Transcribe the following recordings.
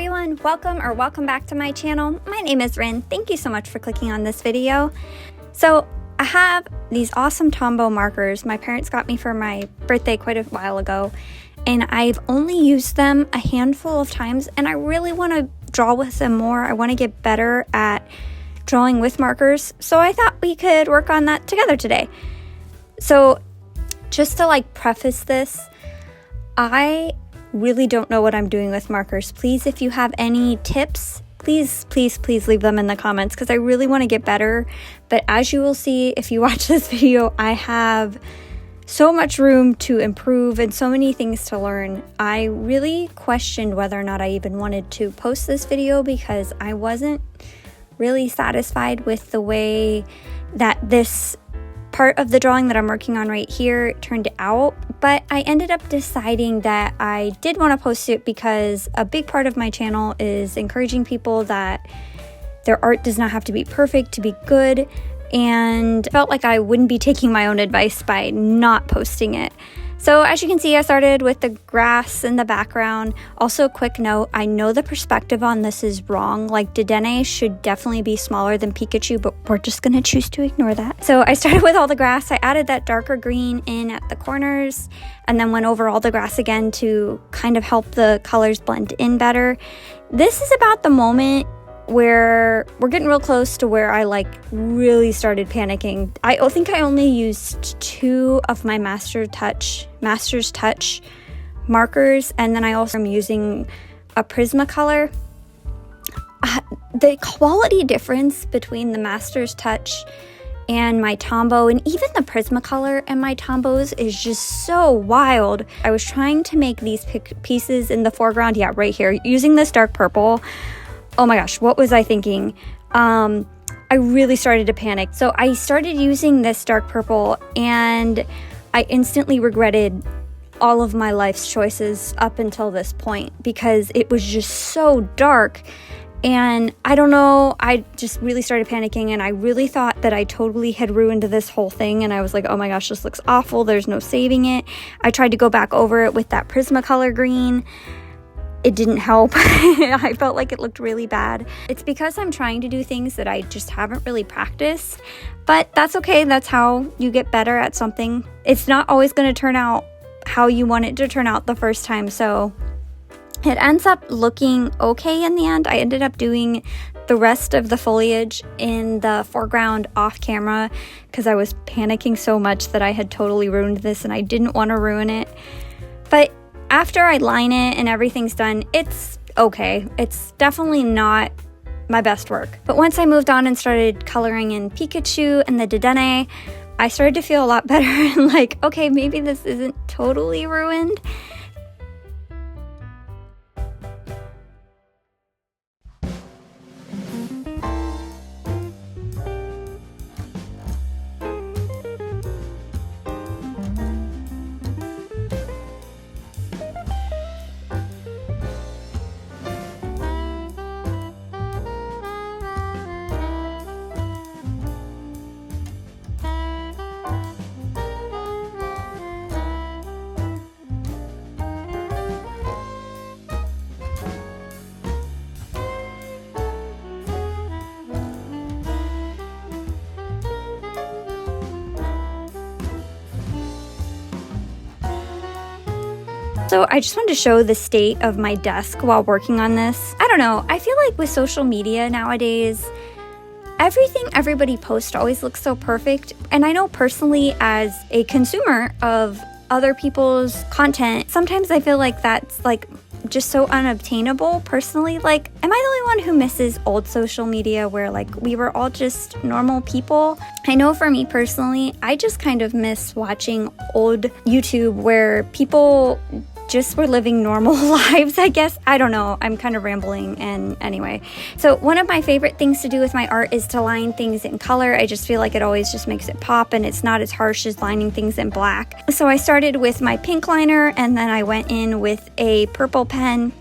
everyone, welcome back to my channel. My name is Rin. Thank you so much for clicking on this video. So I have these awesome Tombow markers my parents got me for my birthday quite a while ago, and I've only used them a handful of times, and I really want to draw with them more. I want to get better at drawing with markers, so I thought we could work on that together today. So just to preface this, I really don't know what I'm doing with markers. Please, if you have any tips, please leave them in the comments, because I really want to get better. But as you will see if you watch this video, I have so much room to improve and so many things to learn. I really questioned whether or not I even wanted to post this video, because I wasn't really satisfied with the way that this part of the drawing that I'm working on right here turned out. But I ended up deciding that I did want to post it, because a big part of my channel is encouraging people that their art does not have to be perfect to be good, and felt like I wouldn't be taking my own advice by not posting it. So as you can see, I started with the grass in the background. Also, a quick note, I know the perspective on this is wrong. Dedenne should definitely be smaller than Pikachu, but we're just gonna choose to ignore that. So I started with all the grass. I added that darker green in at the corners, and then went over all the grass again to kind of help the colors blend in better. This is about the moment where we're getting real close to where I really started panicking. I think I only used 2 of my Master's Touch markers, and then I also am using a Prismacolor. The quality difference between the Master's Touch and my Tombow, and even the Prismacolor and my Tombows, is just so wild. I was trying to make these pieces in the foreground, yeah, right here, using this dark purple. Oh my gosh, what was I thinking? I really started to panic. So I started using this dark purple, and I instantly regretted all of my life's choices up until this point, because it was just so dark. And I don't know, I just really started panicking, and I really thought that I totally had ruined this whole thing, and I was like, oh my gosh, this looks awful, there's no saving it. I tried to go back over it with that Prismacolor green. It didn't help. I felt like it looked really bad. It's because I'm trying to do things that I just haven't really practiced, but that's okay. That's how you get better at something. It's not always going to turn out how you want it to turn out the first time, so it ends up looking okay in the end. I ended up doing the rest of the foliage in the foreground off camera, because I was panicking so much that I had totally ruined this, and I didn't want to ruin it. But after I line it and everything's done, it's okay. It's definitely not my best work. But once I moved on and started coloring in Pikachu and the Dedenne, I started to feel a lot better and okay, maybe this isn't totally ruined. So I just wanted to show the state of my desk while working on this. I don't know, I feel like with social media nowadays, everything everybody posts always looks so perfect. And I know personally, as a consumer of other people's content, sometimes I feel like that's just so unobtainable personally. Am I the only one who misses old social media where we were all just normal people? I know for me personally, I just kind of miss watching old YouTube where people just were living normal lives, I guess. I don't know, I'm kind of rambling, and anyway. So one of my favorite things to do with my art is to line things in color. I just feel like it always just makes it pop, and it's not as harsh as lining things in black. So I started with my pink liner, and then I went in with a purple pen,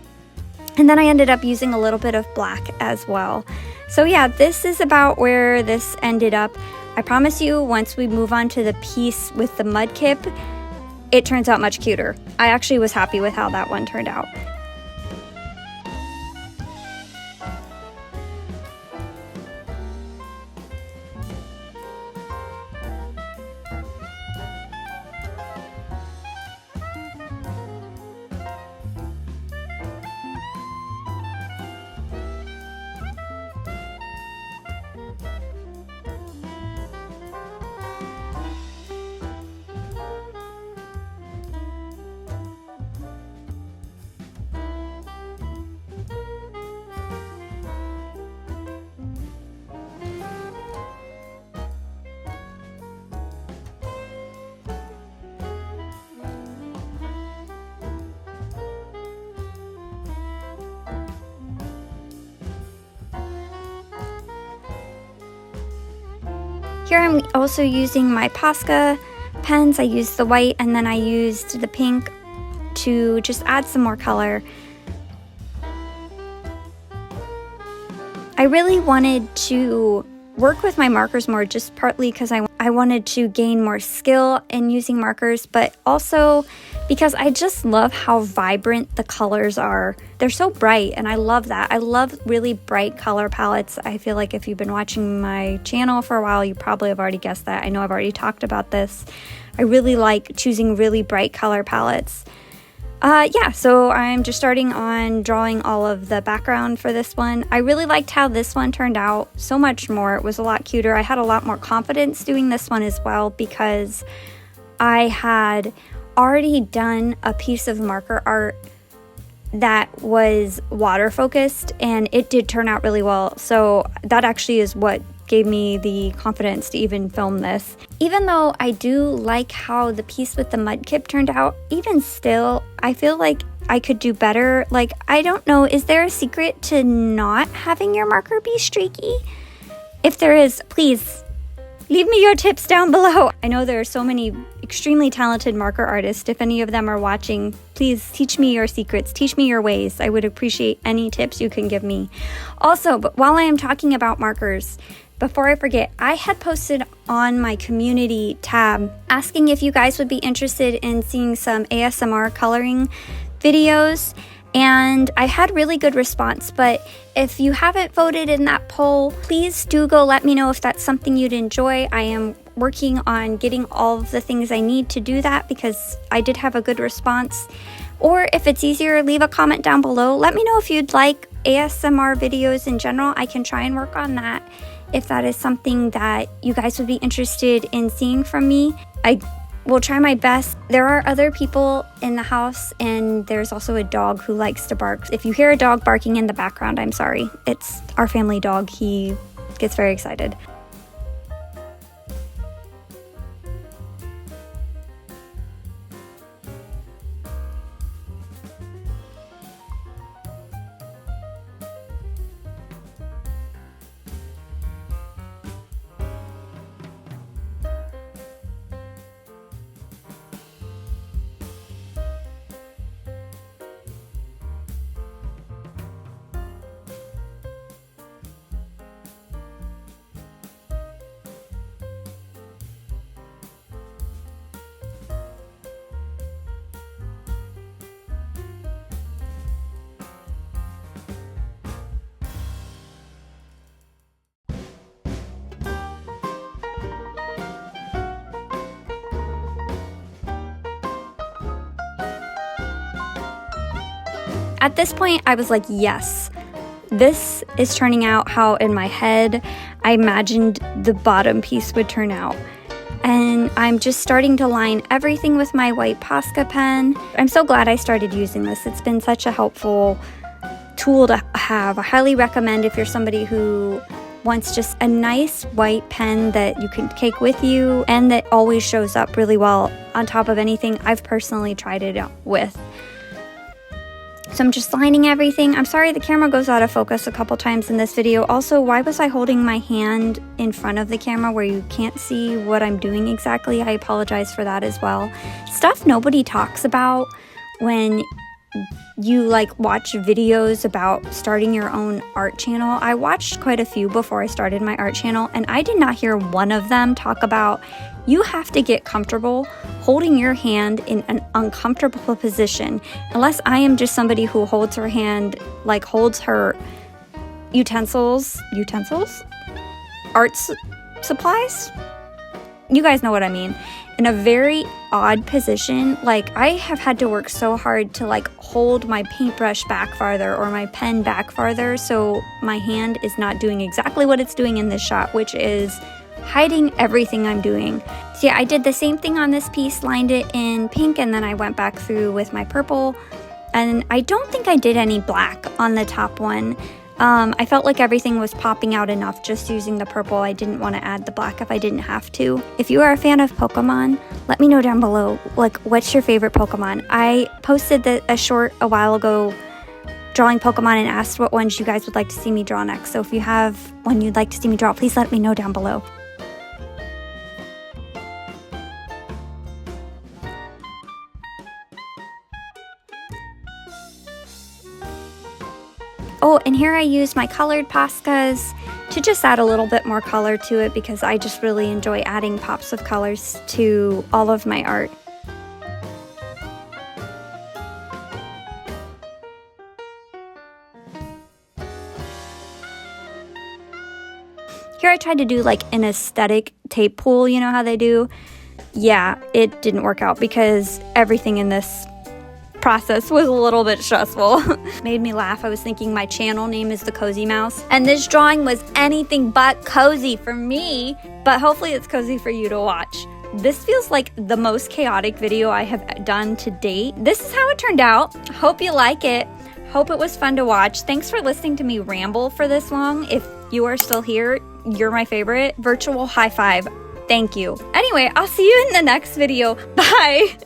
and then I ended up using a little bit of black as well. So yeah, this is about where this ended up. I promise you, once we move on to the piece with the mudkip, it turns out much cuter. I actually was happy with how that one turned out. Here I'm also using my Posca pens. I used the white and then I used the pink to just add some more color. I really wanted to work with my markers more, just partly because I wanted to gain more skill in using markers, but also because I just love how vibrant the colors are. They're so bright and I love that. I love really bright color palettes. I feel like if you've been watching my channel for a while, you probably have already guessed that. I know I've already talked about this. I really like choosing really bright color palettes. Yeah, so I'm just starting on drawing all of the background for this one. I really liked how this one turned out so much more. It was a lot cuter. I had a lot more confidence doing this one as well because I had already done a piece of marker art that was water focused and it did turn out really well. So that actually is what gave me the confidence to even film this. Even though I do like how the piece with the mudkip turned out, even still, I feel like I could do better. Like, I don't know, is there a secret to not having your marker be streaky? If there is, please leave me your tips down below. I know there are so many extremely talented marker artists. If any of them are watching, please teach me your secrets, teach me your ways. I would appreciate any tips you can give me. Also, but while I am talking about markers, before I forget, I had posted on my community tab asking if you guys would be interested in seeing some ASMR coloring videos, and I had really good response. But if you haven't voted in that poll, please do go let me know if that's something you'd enjoy. I am working on getting all of the things I need to do that because I did have a good response. Or if it's easier, leave a comment down below. Let me know if you'd like ASMR videos in general. I can try and work on that if that is something that you guys would be interested in seeing from me. I will try my best. There are other people in the house and there's also a dog who likes to bark. If you hear a dog barking in the background, I'm sorry. It's our family dog. He gets very excited. At this point, I was like, yes, this is turning out how in my head I imagined the bottom piece would turn out. And I'm just starting to line everything with my white Posca pen. I'm so glad I started using this. It's been such a helpful tool to have. I highly recommend if you're somebody who wants just a nice white pen that you can take with you and that always shows up really well on top of anything I've personally tried it out with. So I'm just lining everything. I'm sorry the camera goes out of focus a couple times in this video. Also, why was I holding my hand in front of the camera where you can't see what I'm doing exactly? I apologize for that as well. Stuff nobody talks about when you watch videos about starting your own art channel. I watched quite a few before I started my art channel, and I did not hear one of them talk about you have to get comfortable holding your hand in an uncomfortable position. Unless I am just somebody who holds her hand, holds her arts supplies? You guys know what I mean. In a very odd position. I have had to work so hard to hold my paintbrush back farther or my pen back farther so my hand is not doing exactly what it's doing in this shot, which is hiding everything I'm doing. So yeah, I did the same thing on this piece, lined it in pink, and then I went back through with my purple. And I don't think I did any black on the top one. I felt like everything was popping out enough just using the purple. I didn't want to add the black if I didn't have to. If you are a fan of Pokemon, let me know down below, what's your favorite Pokemon? I posted a short a while ago drawing Pokemon and asked what ones you guys would like to see me draw next. So if you have one you'd like to see me draw, please let me know down below. Oh, and here I used my colored Poscas to just add a little bit more color to it because I just really enjoy adding pops of colors to all of my art. Here I tried to do like an aesthetic tape pool, you know how they do? Yeah, it didn't work out because everything in this process was a little bit stressful. Made me laugh. I was thinking my channel name is The Cozy Mouse, and this drawing was anything but cozy for me, but hopefully it's cozy for you to watch. This feels like the most chaotic video I have done to date. This is how it turned out. Hope you like it. Hope it was fun to watch. Thanks for listening to me ramble for this long. If you are still here, you're my favorite. Virtual high five. Thank you. Anyway, I'll see you in the next video. Bye.